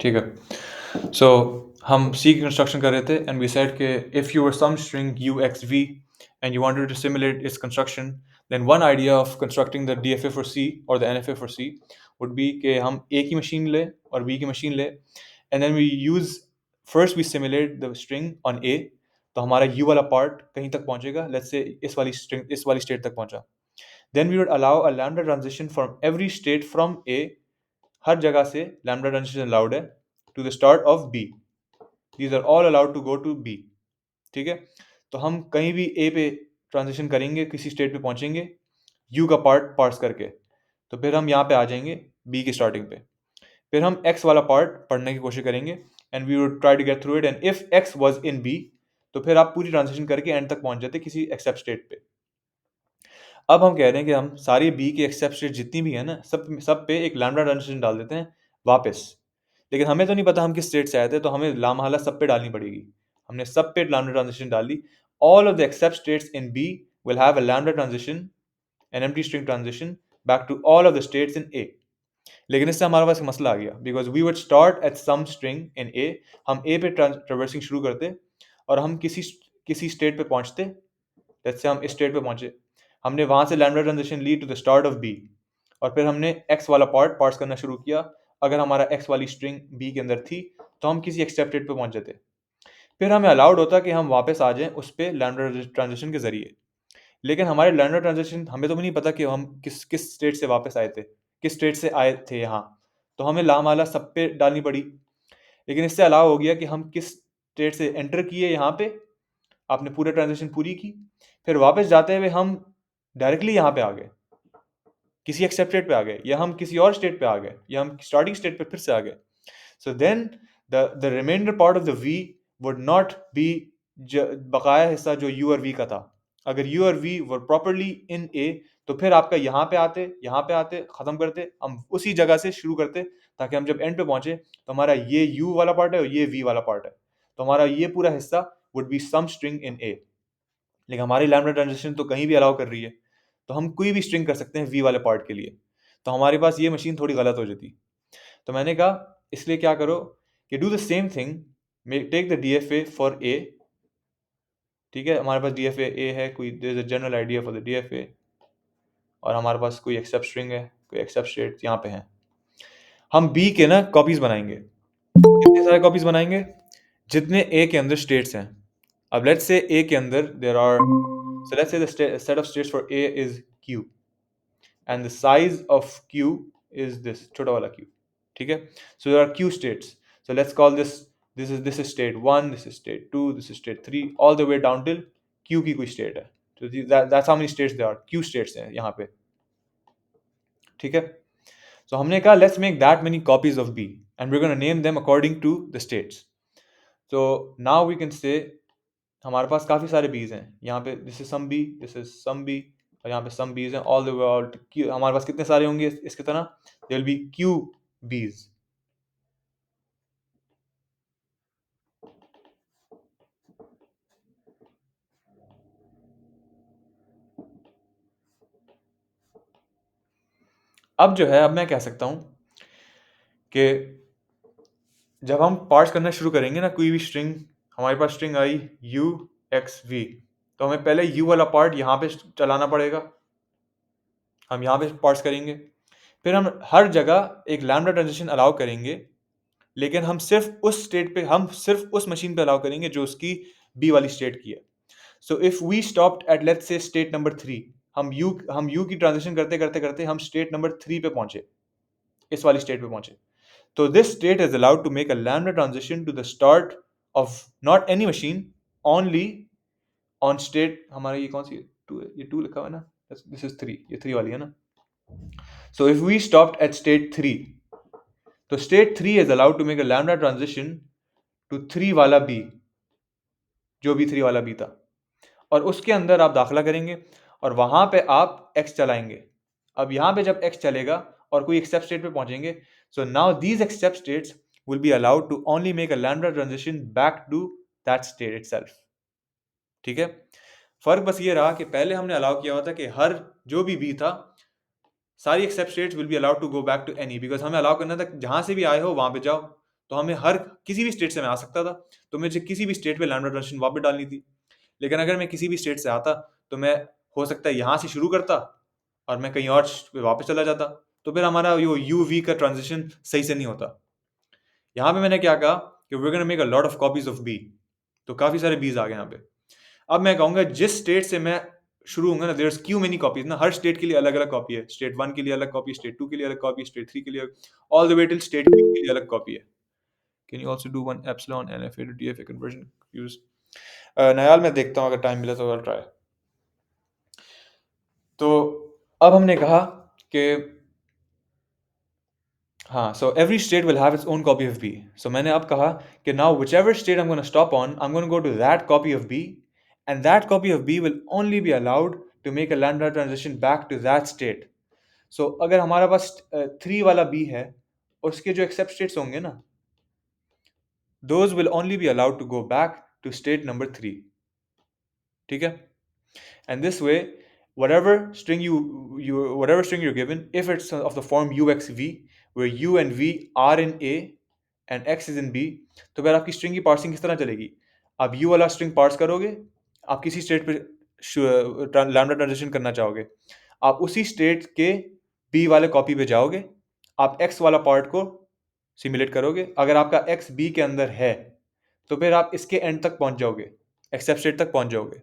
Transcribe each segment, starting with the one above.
ठीक है। सो हम सी की कंस्ट्रक्शन कर रहे थे एंड वी सेड कि if you were some string u x v and you wanted to simulate its construction, then one idea of constructing the D F A for C और the N F A for C would be कि हम ए की machine लें और B की machine लें and then we use first we simulate the string on A. तो हमारा यू वाला पार्ट कहीं तक पहुंचेगा, लेट्स से इस वाली स्टेट तक पहुंचा। Then we would allow a lambda transition from every state from A, हर जगह से लैम्डा ट्रांजिशन अलाउड है, to the start of B. These are all allowed to go to B. ठीक है। तो हम कहीं भी ए पे ट्रांजिशन करेंगे, किसी स्टेट पे पहुंचेंगे यू का पार्ट पार्स करके, तो फिर हम यहाँ पे आ जाएंगे बी की स्टार्टिंग पे। फिर हम एक्स वाला पार्ट पढ़ने की कोशिश करेंगे and we would try to get through it, and if X was in B तो फिर आप पूरी ट्रांजिशन करके एंड तक पहुंच जाते किसी एक्सेप्ट स्टेट पे। अब हम कह रहे हैं कि हम सारी बी की एक्सेप्ट स्टेट जितनी भी है ना, सब पे एक लैम्डा ट्रांजिशन डाल देते हैं वापस। लेकिन हमें तो नहीं पता हम किस स्टेट से आए थे, तो हमें लामहला सब पे डालनी पड़ेगी। हमने सब पे लैम्डा ट्रांजिशन डाल दी। All of the accept states in B will have a lambda transition, an empty string transition back to all of the states in A. लेकिन इससे हमारे पास एक मसला आ गया, because we would start at some string in A. हम A पे ट्रावर्सिंग शुरू करते और हम किसी स्टेट पे पहुंचते। जैसे हम इस स्टेट पे पहुंचे, हमने वहां से लैम्डा ट्रांजिशन ली to the start of B, और फिर हमने एक्स वाला पार्ट पार्स करना शुरू किया। अगर हमारा एक्स वाली स्ट्रिंग बी के अंदर थी तो हम किसी एक्सेप्टेड पे पहुंच जाते। फिर हमें अलाउड होता कि हम वापस आ जाएं उस पे लैम्डा ट्रांजिशन के जरिए। लेकिन हमारे लैम्डा ट्रांजिशन हमें तो नहीं पता कि हम किस किस स्टेट से वापस आए थे, किस स्टेट से आए थे यहाँ। तो हमें लामाला सब पे डालनी पड़ी। लेकिन इससे अलाउ हो गया कि हम किस स्टेट से एंटर किए यहाँ पे, आपने पूरे ट्रांजेक्शन पूरी की, फिर वापस जाते हुए हम डायरेक्टली यहाँ पे आ गए, किसी एक्सेप्टेड पे आ गए, या हम किसी और स्टेट पे आ गए, या हम स्टार्टिंग स्टेट पे फिर से आ गए। So then the reminder part of the we would not be बकाया हिस्सा जो यू और वी का था। अगर यू और वी वर प्रॉपरली इन ए तो फिर आपका यहाँ पे आते खत्म करते, हम उसी जगह से शुरू करते, ताकि हम जब एंड पे पहुंचे तो हमारा ये यू वाला पार्ट है और ये वी वाला पार्ट है, तो हमारा ये पूरा हिस्सा would be some string in A. लेकिन हमारी लैम्डा ट्रांजिशन तो कहीं भी अलाउ कर रही है, तो हम कोई भी स्ट्रिंग कर सकते हैं वी वाले पार्ट के लिए। तो हमारे पास ये मशीन थोड़ी गलत हो जाती। तो मैंने कहा इसलिए क्या करो कि do the same thing, take the D F A for A. ठीक है, हमारे पास डी एफ ए है, कोई there is a general idea for the D F A, और हमारे पास कोई एक्सेप्ट स्ट्रिंग है, कोई एक्सेप्ट स्टेट यहाँ पे है। हम बी के ना कॉपीज बनाएंगे। कितने सारे कॉपीज बनाएंगे? जितने ए के अंदर स्टेट्स हैं। अब लेट्स से ए के अंदर there are, so let's say the set of states for A is Q, and the size of Q is this छोटा वाला Q। ठीक है, so there are Q states, so let's call this is state 1, this is state 2, this is state 3, all the way down till Q की कोई state है। so that's how many states there are, Q states हैं यहाँ पे। ठीक है, so हमने कहा let's make that many copies of B and we're going to name them according to the states। so now we can say हमारे पास काफ़ी सारे बीज हैं यहाँ पे, this is some B, this is some B, और यहाँ पे सम बीज हैं ऑल द वे आउट। हमारे पास कितने सारे होंगे इसकी तरह? दे विल बी क्यू बीज। अब जो है, अब मैं कह सकता हूँ कि जब हम पार्स करना शुरू करेंगे ना कोई भी स्ट्रिंग, हमारे पास स्ट्रिंग आई यू एक्स वी, तो हमें पहले यू वाला पार्ट यहाँ पे चलाना पड़ेगा। हम यहाँ पे पार्स करेंगे, फिर हम हर जगह एक लैम्डा ट्रांजिशन अलाउ करेंगे, लेकिन हम सिर्फ उस मशीन पे अलाउ करेंगे जो उसकी बी वाली स्टेट की है। So if we stopped at let's say state number 3, हम यू की ट्रांजिशन करते करते करते हम स्टेट नंबर 3 पे पहुंचे, इस वाली स्टेट पे पहुंचे। तो this state is allowed to make a lambda transition to the start of not any machine, only on state. हमारा ये कौन सी है? 2 है, ये 2 लिखा हुआ है ना, दिस इज 3, ये 3 वाली है ना। So if we stopped at state 3, तो state 3 is allowed to make a lambda transition to 3 वाला बी, जो भी 3 वाला बी था, और उसके अंदर आप दाखिला करेंगे और वहां पे आप x चलाएंगे। अब यहाँ पे जब x चलेगा और कोई एक्सेप्ट स्टेट पे पहुंचेंगे, so now these accept states will be allowed to only make a lambda transition back to that state itself. ठीक है, फर्क बस ये रहा कि पहले हमने अलाउ किया हुआ था कि हर जो भी बी था, सारी accept states will be allowed to go back to any, because हमें अलाउ करना था जहां से भी आए हो वहां पे जाओ। तो हमें हर किसी भी स्टेट से मैं आ सकता था, तो मुझे किसी भी स्टेट पे लैम्डा ट्रांजिशन वापस डालनी थी। लेकिन अगर मैं किसी भी स्टेट से आता तो मैं हो सकता है यहाँ से शुरू करता और मैं कहीं और पे वापस चला जाता, तो फिर हमारा यो यू वी का ट्रांजिशन सही से नहीं होता। यहाँ पे मैंने क्या कहा कि we're gonna make a lot of copies of B, तो काफी सारे बीज आ गए यहाँ पे। अब मैं कहूंगा जिस स्टेट से मैं शुरू होऊंगा ना, there is Q many copies ना, हर स्टेट के लिए अलग अलग कॉपी है, स्टेट 1 के लिए अलग कॉपी, स्टेट 2 के लिए अलग कॉपी, स्टेट 3 के लिए, all the way till state के लिए अलग कॉपी है। Can you also do one epsilon NFA to DFA conversion use? नयाल मैं देखता हूँ अगर टाइम मिला तो आई ट्राई। तो अब हमने कहा कि हाँ, so every state will have its own copy of B. So मैंने अब कहा कि now whichever state I'm going to stop on, I'm going to go to that copy of B, and that copy of B will only be allowed to make a lambda transition back to that state. So अगर हमारा पास 3 वाला B है, उसके जो accept states होंगे ना, those will only be allowed to go back to state number 3. ठीक है? And this way, whatever string you're given, if it's of the form UXV, where U and V are in A and X is in B, तो फिर आपकी string की parsing किस तरह चलेगी? आप U वाला स्ट्रिंग पार्स करोगे, आप किसी स्टेट पे लैम्डा ट्रांजिशन करना चाहोगे, आप उसी स्टेट के B वाले कॉपी पे जाओगे, आप X वाला पार्ट को सिमुलेट करोगे। अगर आपका X B के अंदर है तो फिर आप इसके एंड तक पहुंच जाओगे, एक्सेप्ट स्टेट तक पहुंच जाओगे,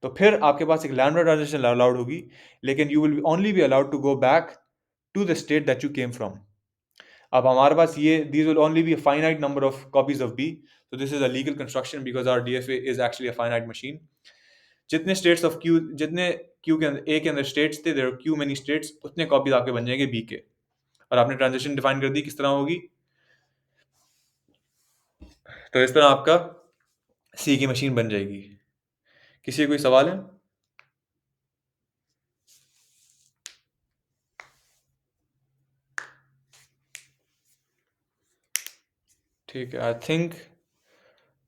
तो फिर आपके पास एक लैम्डा ट्रांजिशन अलाउड होगी, लेकिन you will only be allowed to go back to the state that you came from. अब हमारे पास ये these will only be a finite number of copies of B, तो this is a legal construction because our DFA is actually a finite machine. जितने states of Q, जितने Q के अंदर A के अंदर स्टेट्स थे, there are Q many states, उतने कॉपीज आपके बन जाएंगे बी के। और आपने ट्रांजिशन डिफाइन कर दी किस तरह होगी, तो इस तरह आपका सी की मशीन बन जाएगी। किसी कोई सवाल है? ठीक है, आई थिंक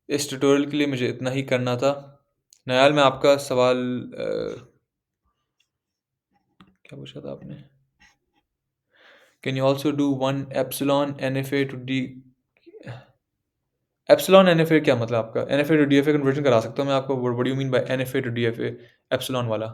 इस ट्यूटोरियल के लिए मुझे इतना ही करना था। नयाल में आपका सवाल क्या पूछा था आपने? Can you also do one epsilon N F A to D? Epsilon N F A क्या मतलब आपका? N F A to D F A conversion करा सकता हूँ मैं आपको? What do you mean by N F A to D F A epsilon वाला?